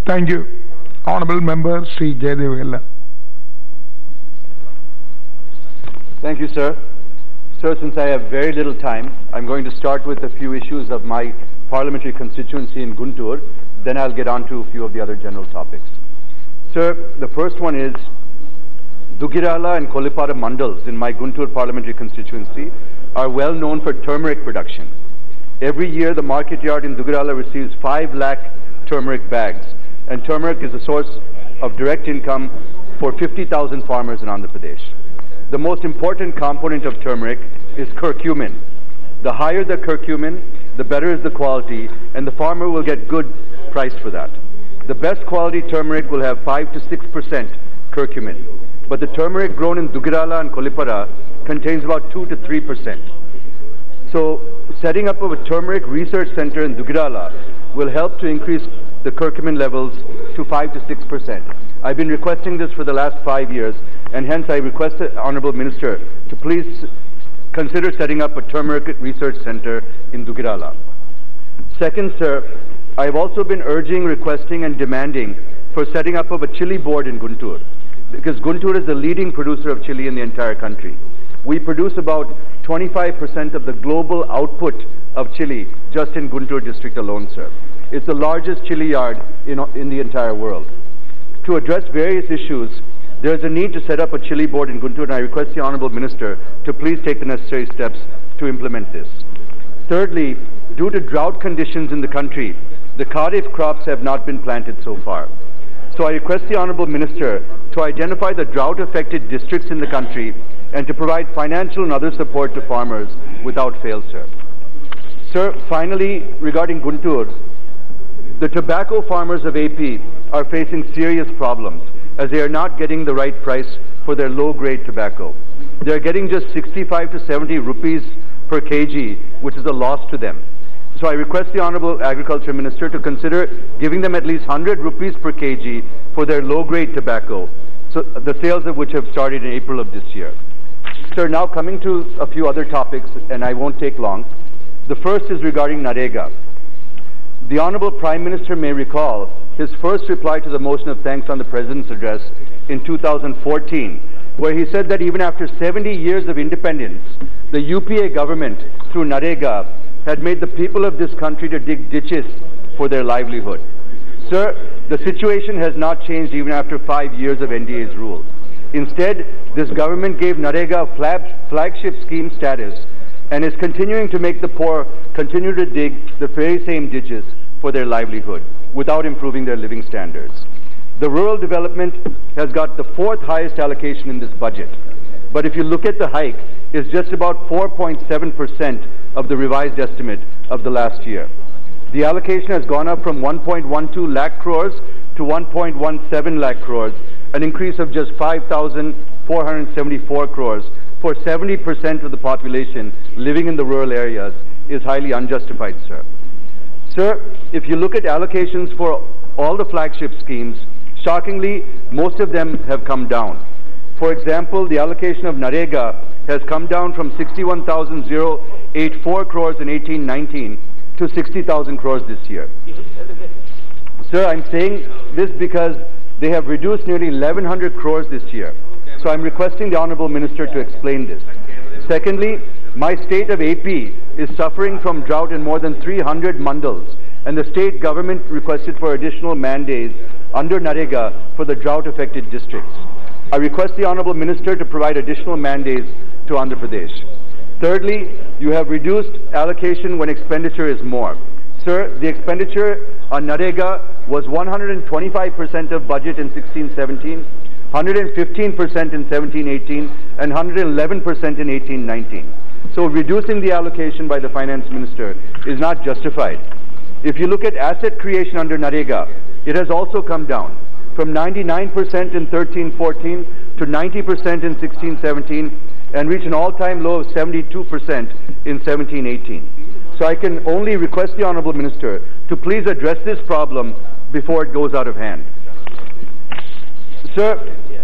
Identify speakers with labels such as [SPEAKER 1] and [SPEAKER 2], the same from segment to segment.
[SPEAKER 1] Thank you. Honorable Member Sri Jayadev Galla.
[SPEAKER 2] Thank you, sir. Sir, since I have very little time, I'm going to start with a few issues of my parliamentary constituency in Guntur, then I'll get on to a few of the other general topics. Sir, the first one is Dugirala and Kolipara mandals in my Guntur parliamentary constituency are well known for turmeric production. Every year, the market yard in Dugirala receives 5 lakh turmeric bags, and turmeric is a source of direct income for 50,000 farmers in Andhra Pradesh. The most important component of turmeric is curcumin. The higher the curcumin, the better is the quality, and the farmer will get good price for that. The best quality turmeric will have 5 to 6% curcumin, but the turmeric grown in Dugirala and Kolipara contains about 2 to 3%. So setting up of a turmeric research center in Dugirala will help to increase the curcumin levels to 5 to 6%. I've been requesting this for the last 5 years, and hence I request the Honorable Minister to please consider setting up a turmeric research center in Dugirala. Second, sir, I have also been urging, requesting and demanding for setting up of a chili board in Guntur, because Guntur is the leading producer of chili in the entire country. We produce about 25% of the global output of chili just in Guntur district alone, sir. It's the largest chili yard in the entire world. To address various issues, there is a need to set up a chili board in Guntur, and I request the Honorable Minister to please take the necessary steps to implement this. Thirdly, due to drought conditions in the country, the Kharif crops have not been planted so far. So I request the Honorable Minister to identify the drought-affected districts in the country and to provide financial and other support to farmers without fail, sir. Sir, finally, regarding Guntur, the tobacco farmers of AP are facing serious problems as they are not getting the right price for their low-grade tobacco. They are getting just 65 to 70 rupees per kg, which is a loss to them. So I request the Honorable Agriculture Minister to consider giving them at least 100 rupees per kg for their low-grade tobacco, so the sales of which have started in April of this year. Sir, now coming to a few other topics, and I won't take long. The first is regarding Narega. The Honorable Prime Minister may recall his first reply to the motion of thanks on the President's address in 2014, where he said that even after 70 years of independence, the UPA government, through Narega, had made the people of this country to dig ditches for their livelihood. Sir, the situation has not changed even after 5 years of NDA's rule. Instead, this government gave Narega a flagship scheme status and is continuing to make the poor continue to dig the very same ditches for their livelihood without improving their living standards. The rural development has got the 4th highest allocation in this budget, but if you look at the hike, it's just about 4.7% of the revised estimate of the last year. The allocation has gone up from 1.12 lakh crores to 1.17 lakh crores, an increase of just 5,474 crores for 70% of the population living in the rural areas is highly unjustified, sir. Sir, if you look at allocations for all the flagship schemes, shockingly, most of them have come down. For example, the allocation of Narega has come down from 61,084 crores in 18-19 to 60,000 crores this year. Sir, I'm saying this because they have reduced nearly 1,100 crores this year. So I'm requesting the Honorable Minister to explain this. Secondly, my state of AP is suffering from drought in more than 300 mandals, and the state government requested for additional mandates under Narega for the drought-affected districts. I request the Honorable Minister to provide additional mandates to Andhra Pradesh. Thirdly, you have reduced allocation when expenditure is more. Sir, the expenditure on Narega was 125% of budget in 16-17, 115% in 17-18, and 111% in 18-19. So reducing the allocation by the Finance Minister is not justified. If you look at asset creation under Narega, it has also come down from 99% in 13-14 to 90% in 16-17, and reach an all-time low of 72% in 17-18. So I can only request the Honorable Minister to please address this problem before it goes out of hand. Sir,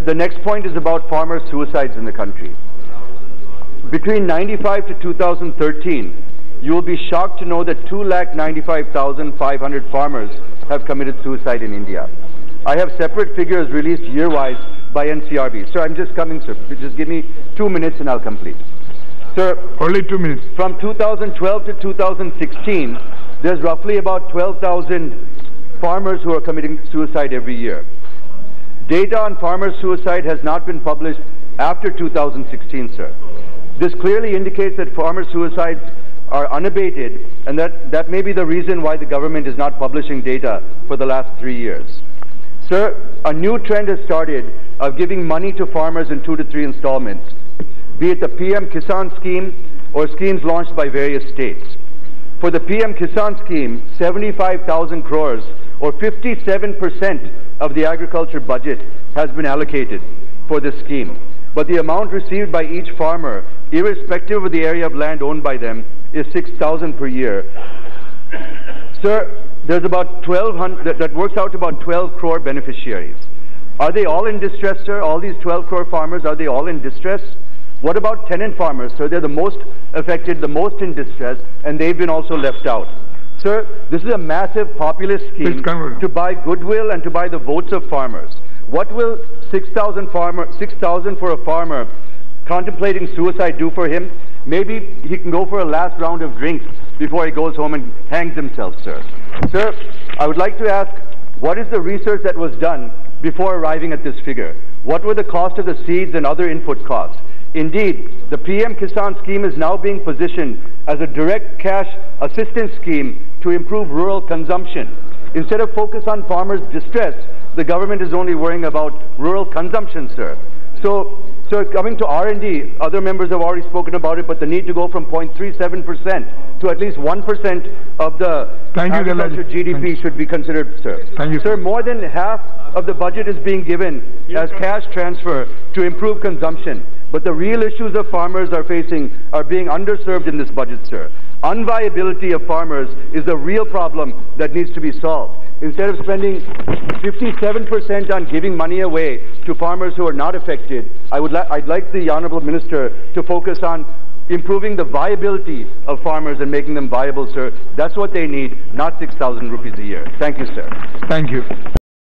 [SPEAKER 2] the next point is about farmer suicides in the country. Between 95 to 2013, you will be shocked to know that 2,95,500 farmers have committed suicide in India. I have separate figures released year-wise by NCRB. Sir, I'm just coming, sir. Just give me 2 minutes and I'll complete. Sir,
[SPEAKER 1] Only 2 minutes.
[SPEAKER 2] from 2012 to 2016, there's roughly about 12,000 farmers who are committing suicide every year. Data on farmer suicide has not been published after 2016, sir. This clearly indicates that farmer suicides are unabated, and that may be the reason why the government is not publishing data for the last 3 years. Sir, a new trend has started of giving money to farmers in 2 to 3 installments, be it the PM Kisan scheme or schemes launched by various states. For the PM Kisan scheme, 75,000 crores or 57% of the agriculture budget has been allocated for this scheme. But the amount received by each farmer, irrespective of the area of land owned by them, is 6,000 per year. Sir, there's about 1,200, that works out to about 12 crore beneficiaries. Are they all in distress, sir? All these 12 crore farmers, are they all in distress? What about tenant farmers, sir? They're the most affected, the most in distress, and they've been also left out. Sir, this is a massive populist scheme to buy goodwill and to buy the votes of farmers. What will 6,000 for a farmer contemplating suicide do for him? Maybe he can go for a last round of drinks before he goes home and hangs himself, sir. Sir, I would like to ask, what is the research that was done before arriving at this figure? What were the cost of the seeds and other input costs? Indeed, the PM Kisan scheme is now being positioned as a direct cash assistance scheme to improve rural consumption. Instead of focus on farmers' distress, the government is only worrying about rural consumption, sir. So, coming to R&D, other members have already spoken about it, but the need to go from 0.37% to at least 1% of the agriculture GDP should be considered, sir.
[SPEAKER 1] Thank you,
[SPEAKER 2] sir. More than half of the budget is being given as cash transfer to improve consumption. But the real issues of farmers are facing are being underserved in this budget, sir. Unviability of farmers is the real problem that needs to be solved. Instead of spending 57% on giving money away to farmers who are not affected, I'd like the Honorable Minister to focus on improving the viability of farmers and making them viable, sir. That's what they need, not 6,000 rupees a year. Thank you, sir.
[SPEAKER 1] Thank you.